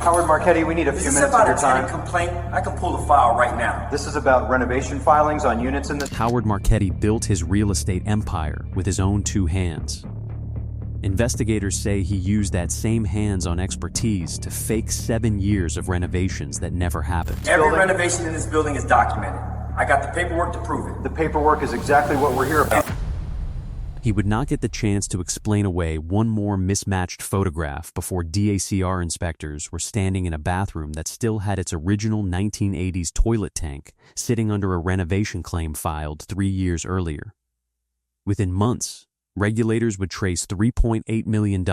Howard Marchetti, we need a few Is this minutes of about your a tenant time. complaint? I can pull the file right now. This is about renovation filings on units in the... Howard Marchetti built his real estate empire with his own two hands. Investigators say he used that same hands-on expertise to fake 7 years of renovations that never happened. Every renovation in this building is documented. I got the paperwork to prove it. The paperwork is exactly what we're here about. He would not get the chance to explain away one more mismatched photograph before DACR inspectors were standing in a bathroom that still had its original 1980s toilet tank sitting under a renovation claim filed 3 years earlier. Within months, regulators would trace $3.8 million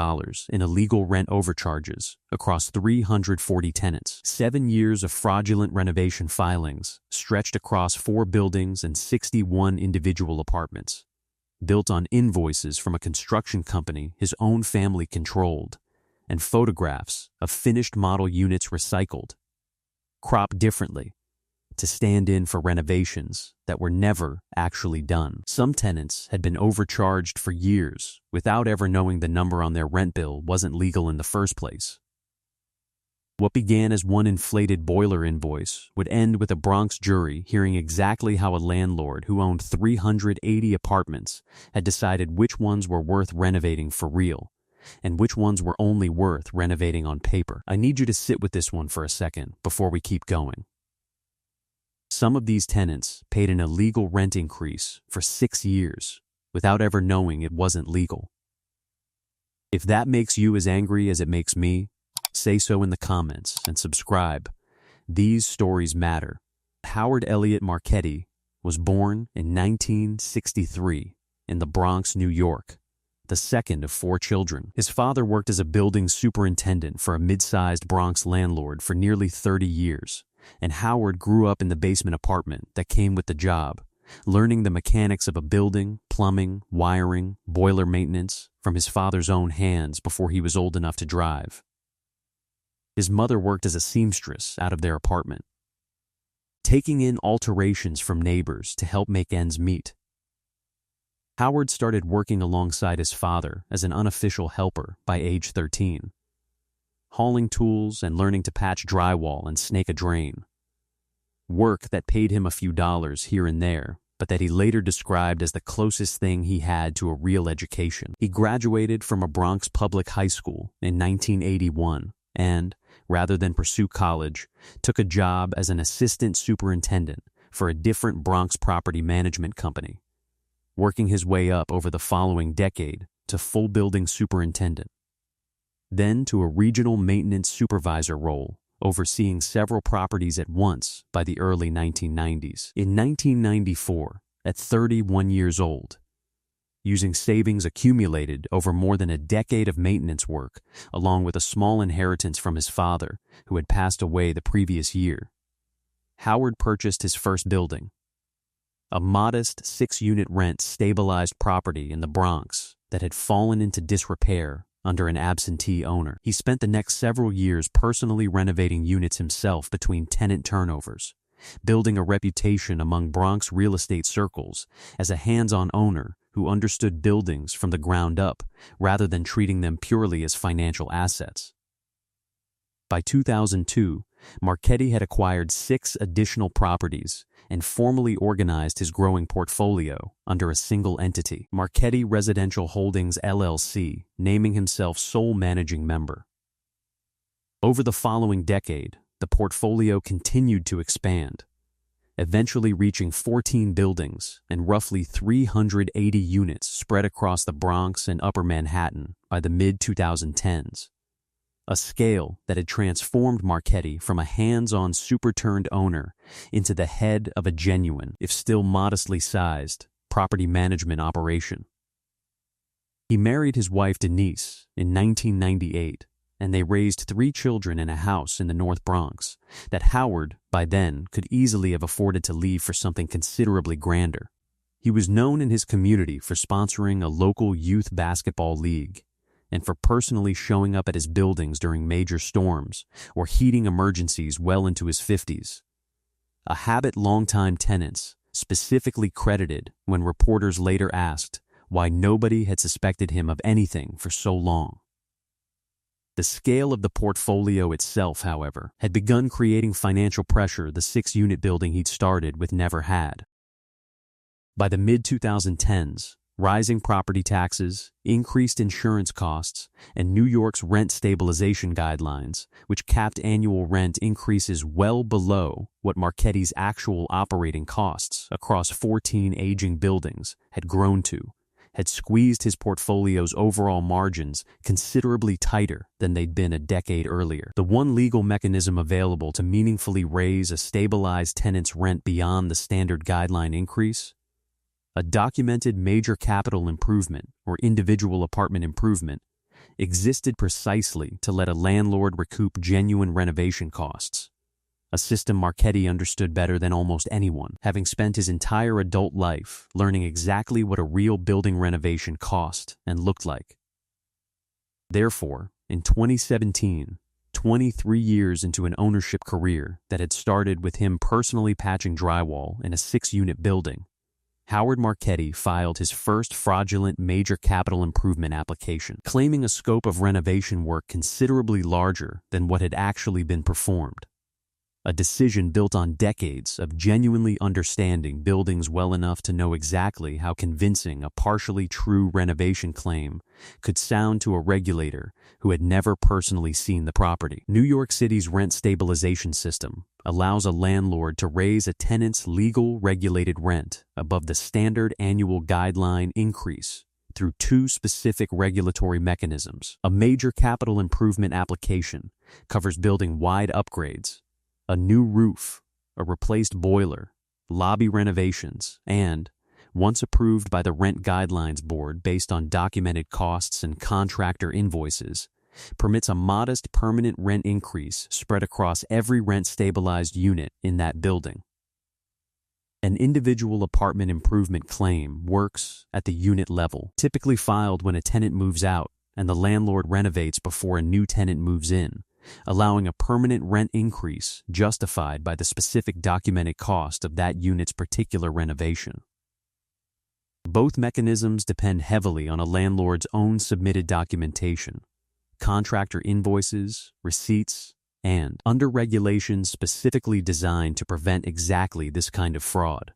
in illegal rent overcharges across 340 tenants. 7 years of fraudulent renovation filings stretched across 4 buildings and 61 individual apartments, built on invoices from a construction company his own family controlled, and photographs of finished model units recycled, cropped differently, to stand in for renovations that were never actually done. Some tenants had been overcharged for years without ever knowing the number on their rent bill wasn't legal in the first place. What began as one inflated boiler invoice would end with a Bronx jury hearing exactly how a landlord who owned 380 apartments had decided which ones were worth renovating for real and which ones were only worth renovating on paper. I need you to sit with this one for a second before we keep going. Some of these tenants paid an illegal rent increase for 6 years without ever knowing it wasn't legal. If that makes you as angry as it makes me, say so in the comments and subscribe. These stories matter. Howard Elliot Marchetti was born in 1963 in the Bronx, New York, the second of 4 children. His father worked as a building superintendent for a mid-sized Bronx landlord for nearly 30 years, and Howard grew up in the basement apartment that came with the job, learning the mechanics of a building, plumbing, wiring, boiler maintenance from his father's own hands before he was old enough to drive. His mother worked as a seamstress out of their apartment, taking in alterations from neighbors to help make ends meet. Howard started working alongside his father as an unofficial helper by age 13, hauling tools and learning to patch drywall and snake a drain. Work that paid him a few dollars here and there, but that he later described as the closest thing he had to a real education. He graduated from a Bronx public high school in 1981 and, rather than pursue college, took a job as an assistant superintendent for a different Bronx property management company, working his way up over the following decade to full building superintendent, then to a regional maintenance supervisor role, overseeing several properties at once by the early 1990s. In 1994, at 31 years old, using savings accumulated over more than a decade of maintenance work, along with a small inheritance from his father, who had passed away the previous year, Howard purchased his first building, a modest 6-unit rent stabilized property in the Bronx that had fallen into disrepair under an absentee owner. He spent the next several years personally renovating units himself between tenant turnovers, building a reputation among Bronx real estate circles as a hands-on owner who understood buildings from the ground up rather than treating them purely as financial assets. By 2002, Marchetti had acquired 6 additional properties and formally organized his growing portfolio under a single entity, Marchetti Residential Holdings LLC, naming himself sole managing member. Over the following decade, the portfolio continued to expand, eventually reaching 14 buildings and roughly 380 units spread across the Bronx and Upper Manhattan by the mid-2010s, a scale that had transformed Marchetti from a hands-on super-turned owner into the head of a genuine, if still modestly sized, property management operation. He married his wife Denise in 1998, and they raised 3 children in a house in the North Bronx that Howard, by then, could easily have afforded to leave for something considerably grander. He was known in his community for sponsoring a local youth basketball league and for personally showing up at his buildings during major storms or heating emergencies well into his 50s, a habit longtime tenants specifically credited when reporters later asked why nobody had suspected him of anything for so long. The scale of the portfolio itself, however, had begun creating financial pressure the 6-unit building he'd started with never had. By the mid-2010s, rising property taxes, increased insurance costs, and New York's rent stabilization guidelines, which capped annual rent increases well below what Marchetti's actual operating costs across 14 aging buildings had grown to, had squeezed his portfolio's overall margins considerably tighter than they'd been a decade earlier. The one legal mechanism available to meaningfully raise a stabilized tenant's rent beyond the standard guideline increase, a documented major capital improvement or individual apartment improvement, existed precisely to let a landlord recoup genuine renovation costs, a system Marchetti understood better than almost anyone, having spent his entire adult life learning exactly what a real building renovation cost and looked like. Therefore, in 2017, 23 years into an ownership career that had started with him personally patching drywall in a 6-unit building, Howard Marchetti filed his first fraudulent major capital improvement application, claiming a scope of renovation work considerably larger than what had actually been performed. A decision built on decades of genuinely understanding buildings well enough to know exactly how convincing a partially true renovation claim could sound to a regulator who had never personally seen the property. New York City's rent stabilization system allows a landlord to raise a tenant's legal regulated rent above the standard annual guideline increase through 2 specific regulatory mechanisms. A major capital improvement application covers building-wide upgrades, a new roof, a replaced boiler, lobby renovations, and, once approved by the Rent Guidelines Board based on documented costs and contractor invoices, permits a modest permanent rent increase spread across every rent-stabilized unit in that building. An individual apartment improvement claim works at the unit level, typically filed when a tenant moves out and the landlord renovates before a new tenant moves in, allowing a permanent rent increase justified by the specific documented cost of that unit's particular renovation. Both mechanisms depend heavily on a landlord's own submitted documentation, contractor invoices, receipts, and under regulations specifically designed to prevent exactly this kind of fraud.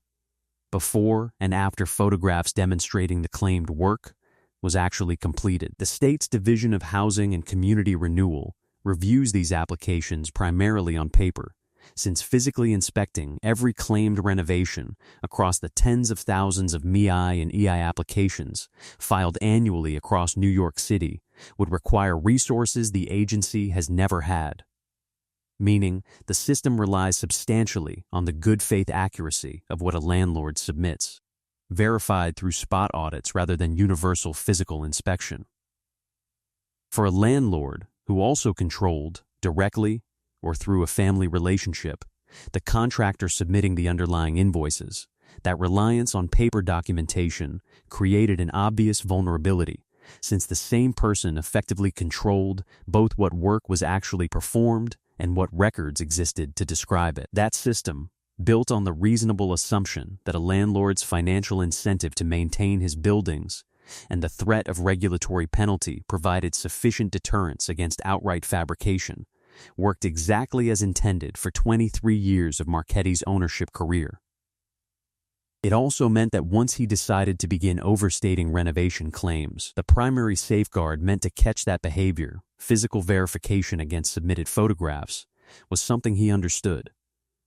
Before and after photographs demonstrating the claimed work was actually completed. The state's Division of Housing and Community Renewal reviews these applications primarily on paper, since physically inspecting every claimed renovation across the tens of thousands of MEI and EI applications filed annually across New York City would require resources the agency has never had. Meaning, the system relies substantially on the good faith accuracy of what a landlord submits, verified through spot audits rather than universal physical inspection. For a landlord who also controlled, directly or through a family relationship, the contractor submitting the underlying invoices, that reliance on paper documentation created an obvious vulnerability, since the same person effectively controlled both what work was actually performed and what records existed to describe it. That system, built on the reasonable assumption that a landlord's financial incentive to maintain his buildings and the threat of regulatory penalty provided sufficient deterrence against outright fabrication, worked exactly as intended for 23 years of Marchetti's ownership career. It also meant that once he decided to begin overstating renovation claims, the primary safeguard meant to catch that behavior, physical verification against submitted photographs, was something he understood,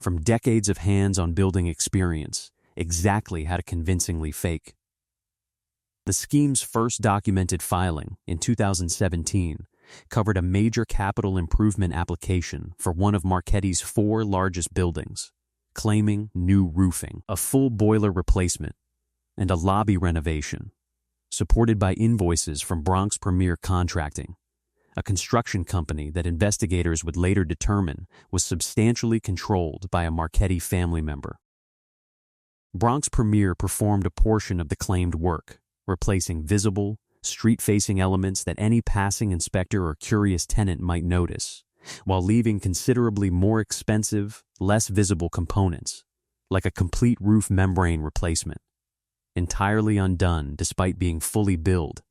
from decades of hands-on building experience, exactly how to convincingly fake. The scheme's first documented filing, in 2017, covered a major capital improvement application for one of Marchetti's 4 largest buildings, claiming new roofing, a full boiler replacement, and a lobby renovation, supported by invoices from Bronx Premier Contracting, a construction company that investigators would later determine was substantially controlled by a Marchetti family member. Bronx Premier performed a portion of the claimed work, replacing visible, street-facing elements that any passing inspector or curious tenant might notice, while leaving considerably more expensive, less visible components, like a complete roof membrane replacement, entirely undone despite being fully billed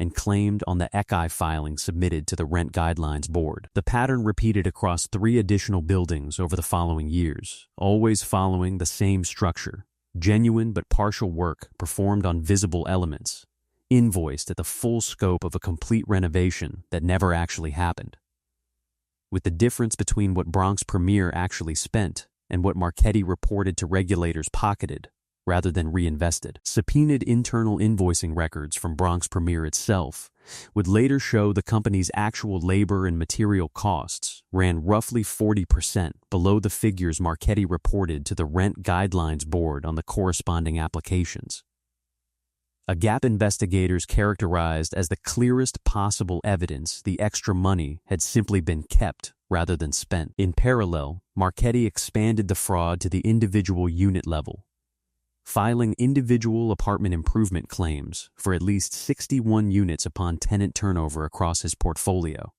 and claimed on the ECI filing submitted to the Rent Guidelines Board. The pattern repeated across 3 additional buildings over the following years, always following the same structure: genuine but partial work performed on visible elements, invoiced at the full scope of a complete renovation that never actually happened. With the difference between what Bronx Premier actually spent and what Marchetti reported to regulators pocketed rather than reinvested. Subpoenaed internal invoicing records from Bronx Premier itself would later show the company's actual labor and material costs ran roughly 40% below the figures Marchetti reported to the Rent Guidelines Board on the corresponding applications. A gap investigators characterized as the clearest possible evidence the extra money had simply been kept rather than spent. In parallel, Marchetti expanded the fraud to the individual unit level, filing individual apartment improvement claims for at least 61 units upon tenant turnover across his portfolio.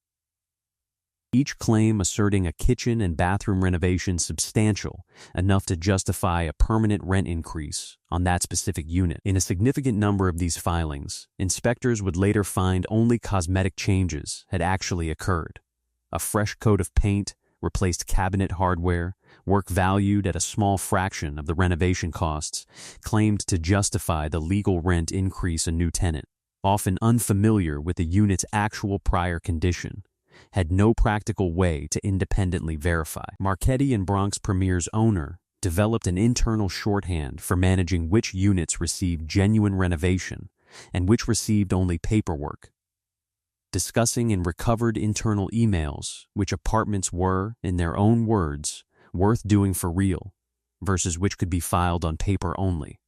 Each claim asserting a kitchen and bathroom renovation substantial enough to justify a permanent rent increase on that specific unit. In a significant number of these filings, inspectors would later find only cosmetic changes had actually occurred. A fresh coat of paint, replaced cabinet hardware, work valued at a small fraction of the renovation costs, claimed to justify the legal rent increase a new tenant, often unfamiliar with the unit's actual prior condition, had no practical way to independently verify. Marchetti and Bronx Premier's owner developed an internal shorthand for managing which units received genuine renovation and which received only paperwork, discussing in recovered internal emails which apartments were, in their own words, worth doing for real versus which could be filed on paper only,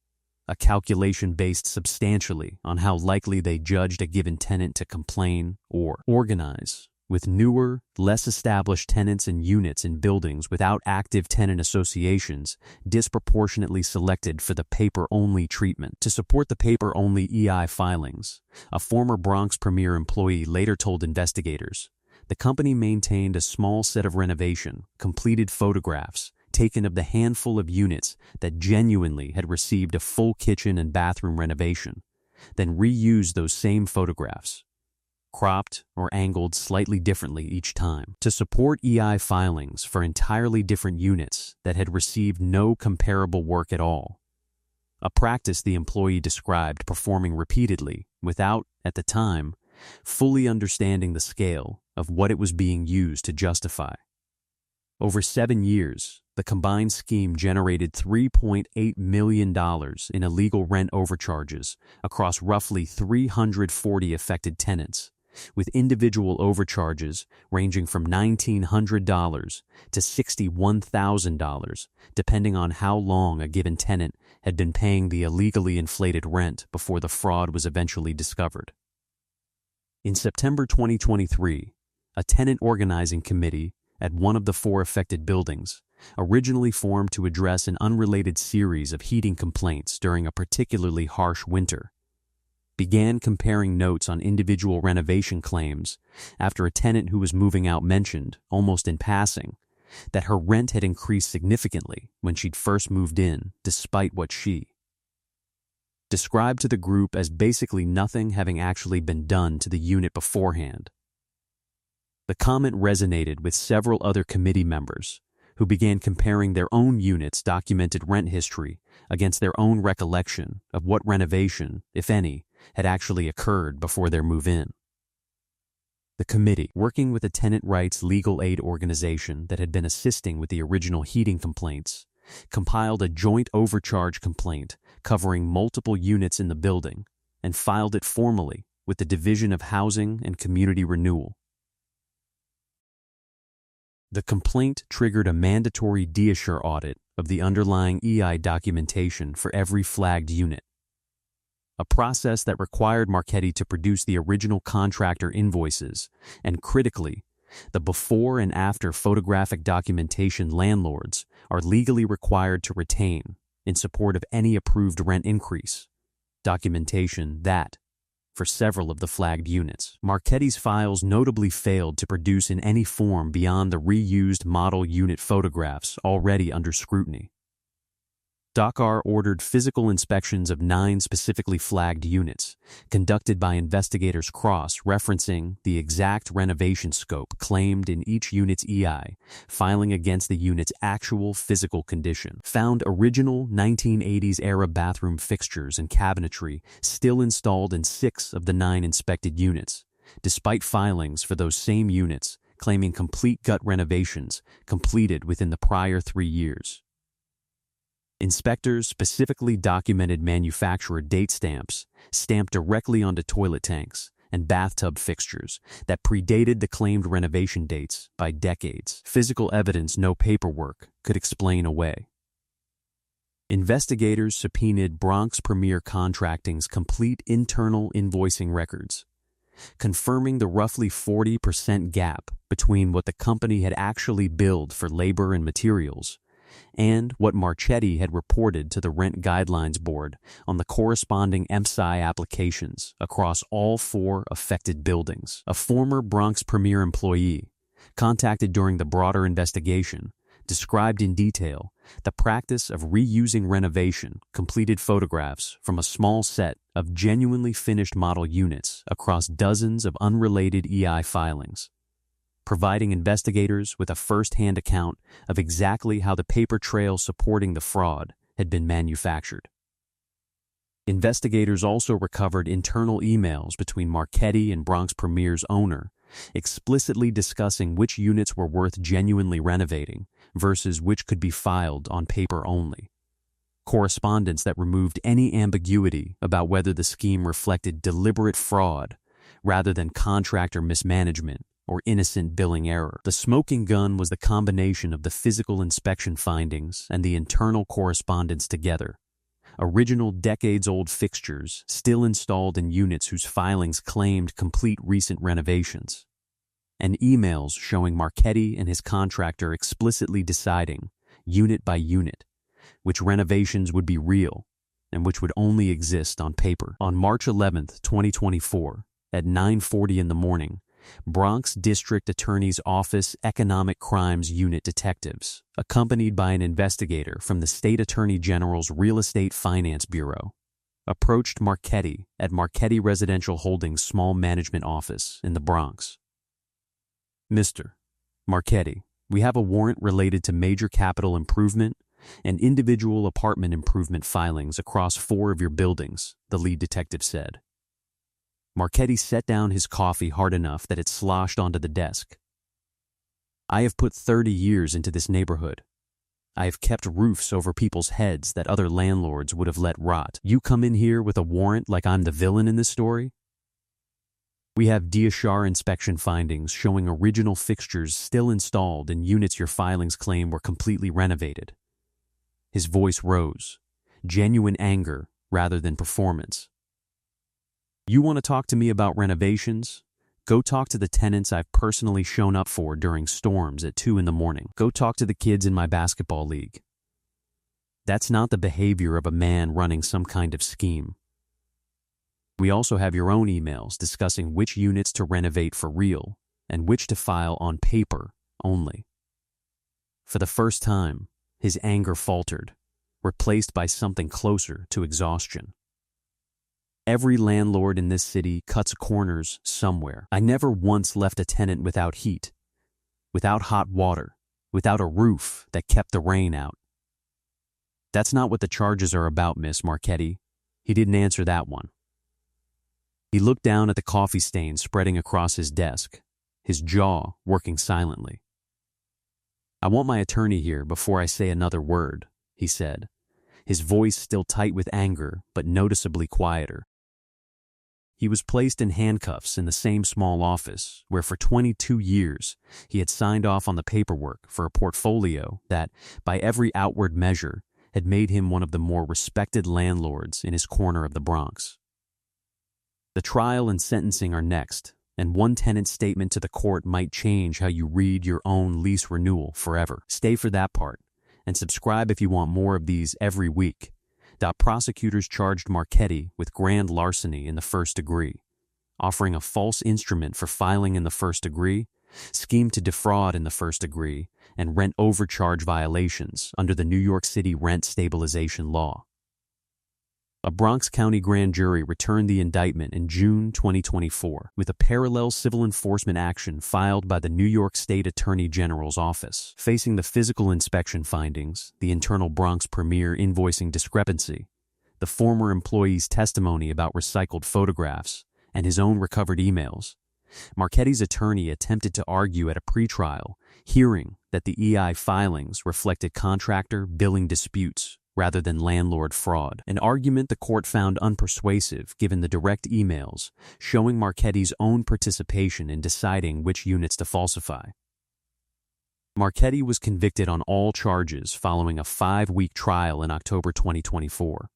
a calculation based substantially on how likely they judged a given tenant to complain or organize with newer, less established tenants and units in buildings without active tenant associations disproportionately selected for the paper-only treatment. To support the paper-only EI filings, a former Bronx Premier employee later told investigators, the company maintained a small set of renovation, completed photographs taken of the handful of units that genuinely had received a full kitchen and bathroom renovation, then reused those same photographs, cropped or angled slightly differently each time, to support EI filings for entirely different units that had received no comparable work at all, a practice the employee described performing repeatedly without, at the time, fully understanding the scale of what it was being used to justify. Over 7 years, the combined scheme generated $3.8 million in illegal rent overcharges across roughly 340 affected tenants, with individual overcharges ranging from $1,900 to $61,000, depending on how long a given tenant had been paying the illegally inflated rent before the fraud was eventually discovered. In September 2023, a tenant organizing committee at one of the 4 affected buildings, originally formed to address an unrelated series of heating complaints during a particularly harsh winter, began comparing notes on individual renovation claims after a tenant who was moving out mentioned, almost in passing, that her rent had increased significantly when she'd first moved in, despite what she described to the group as basically nothing having actually been done to the unit beforehand. The comment resonated with several other committee members who began comparing their own units' documented rent history against their own recollection of what renovation, if any, had actually occurred before their move-in. The committee, working with a tenant rights legal aid organization that had been assisting with the original heating complaints, compiled a joint overcharge complaint covering multiple units in the building and filed it formally with the Division of Housing and Community Renewal. The complaint triggered a mandatory DASHUR audit of the underlying EI documentation for every flagged unit, a process that required Marchetti to produce the original contractor invoices and, critically, the before and after photographic documentation landlords are legally required to retain in support of any approved rent increase, documentation that, for several of the flagged units, Marchetti's files notably failed to produce in any form beyond the reused model unit photographs already under scrutiny. DOCR ordered physical inspections of 9 specifically flagged units, conducted by investigators cross-referencing the exact renovation scope claimed in each unit's EI, filing against the unit's actual physical condition. Found original 1980s-era bathroom fixtures and cabinetry still installed in 6 of the 9 inspected units, despite filings for those same units claiming complete gut renovations completed within the prior 3 years. Inspectors specifically documented manufacturer date stamps stamped directly onto toilet tanks and bathtub fixtures that predated the claimed renovation dates by decades. Physical evidence no paperwork could explain away. Investigators subpoenaed Bronx Premier Contracting's complete internal invoicing records, confirming the roughly 40% gap between what the company had actually billed for labor and materials and what Marchetti had reported to the Rent Guidelines Board on the corresponding MSI applications across all 4 affected buildings. A former Bronx Premier employee, contacted during the broader investigation, described in detail the practice of reusing renovation completed photographs from a small set of genuinely finished model units across dozens of unrelated EI filings, providing investigators with a first-hand account of exactly how the paper trail supporting the fraud had been manufactured. Investigators also recovered internal emails between Marchetti and Bronx Premier's owner, explicitly discussing which units were worth genuinely renovating versus which could be filed on paper only. Correspondence that removed any ambiguity about whether the scheme reflected deliberate fraud rather than contractor mismanagement or innocent billing error. The smoking gun was the combination of the physical inspection findings and the internal correspondence together. Original decades-old fixtures still installed in units whose filings claimed complete recent renovations, and emails showing Marchetti and his contractor explicitly deciding, unit by unit, which renovations would be real and which would only exist on paper. On March 11, 2024, at 9:40 in the morning, Bronx District Attorney's Office Economic Crimes Unit detectives, accompanied by an investigator from the State Attorney General's Real Estate Finance Bureau, approached Marchetti at Marchetti Residential Holdings' small management office in the Bronx. Mr. Marchetti, we have a warrant related to major capital improvement and individual apartment improvement filings across 4 of your buildings, the lead detective said. Marchetti set down his coffee hard enough that it sloshed onto the desk. I have put 30 years into this neighborhood. I have kept roofs over people's heads that other landlords would have let rot. You come in here with a warrant like I'm the villain in this story? We have DSHR inspection findings showing original fixtures still installed in units your filings claim were completely renovated. His voice rose, genuine anger rather than performance. You want to talk to me about renovations? Go talk to the tenants I've personally shown up for during storms at 2 in the morning. Go talk to the kids in my basketball league. That's not the behavior of a man running some kind of scheme. We also have your own emails discussing which units to renovate for real and which to file on paper only. For the first time, his anger faltered, replaced by something closer to exhaustion. Every landlord in this city cuts corners somewhere. I never once left a tenant without heat, without hot water, without a roof that kept the rain out. That's not what the charges are about, Miss Marchetti. He didn't answer that one. He looked down at the coffee stain spreading across his desk, his jaw working silently. I want my attorney here before I say another word, he said, his voice still tight with anger but noticeably quieter. He was placed in handcuffs in the same small office where for 22 years he had signed off on the paperwork for a portfolio that, by every outward measure, had made him one of the more respected landlords in his corner of the Bronx. The trial and sentencing are next, and one tenant's statement to the court might change how you read your own lease renewal forever. Stay for that part, and subscribe if you want more of these every week. Prosecutors charged Marchetti with grand larceny in the first degree, offering a false instrument for filing in the first degree schemed to defraud in the first degree, and rent overcharge violations under the New York City rent stabilization law. A Bronx County grand jury returned the indictment in June 2024 with a parallel civil enforcement action filed by the New York State Attorney General's office, facing the physical inspection findings, the internal Bronx Premier invoicing discrepancy, the former employee's testimony about recycled photographs, and his own recovered emails. Marchetti's attorney attempted to argue at a pretrial hearing that the EI filings reflected contractor billing disputes rather than landlord fraud, an argument the court found unpersuasive given the direct emails showing Marchetti's own participation in deciding which units to falsify. Marchetti was convicted on all charges following a 5-week trial in October 2024.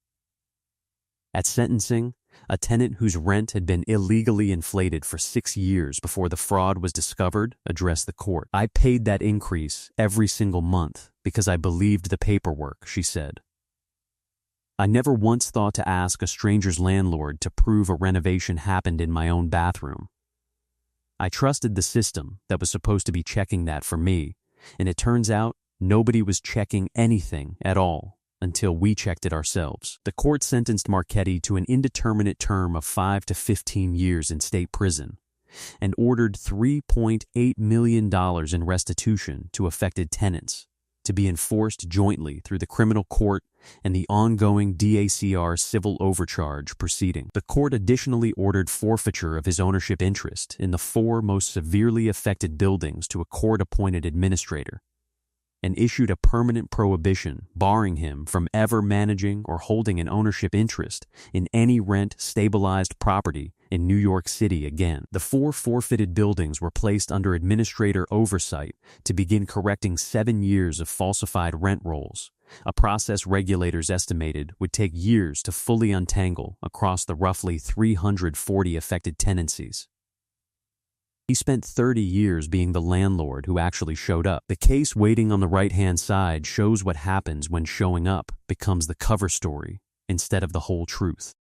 At sentencing, a tenant whose rent had been illegally inflated for 6 years before the fraud was discovered addressed the court. "I paid that increase every single month because I believed the paperwork," she said. "I never once thought to ask a stranger's landlord to prove a renovation happened in my own bathroom. I trusted the system that was supposed to be checking that for me, and it turns out nobody was checking anything at all until we checked it ourselves." The court sentenced Marchetti to an indeterminate term of 5 to 15 years in state prison and ordered $3.8 million in restitution to affected tenants to be enforced jointly through the criminal court and the ongoing DACR civil overcharge proceeding. The court additionally ordered forfeiture of his ownership interest in the 4 most severely affected buildings to a court-appointed administrator, and issued a permanent prohibition barring him from ever managing or holding an ownership interest in any rent-stabilized property in New York City again. The 4 forfeited buildings were placed under administrator oversight to begin correcting 7 years of falsified rent rolls, a process regulators estimated would take years to fully untangle across the roughly 340 affected tenancies. He spent 30 years being the landlord who actually showed up. The case waiting on the right-hand side shows what happens when showing up becomes the cover story instead of the whole truth.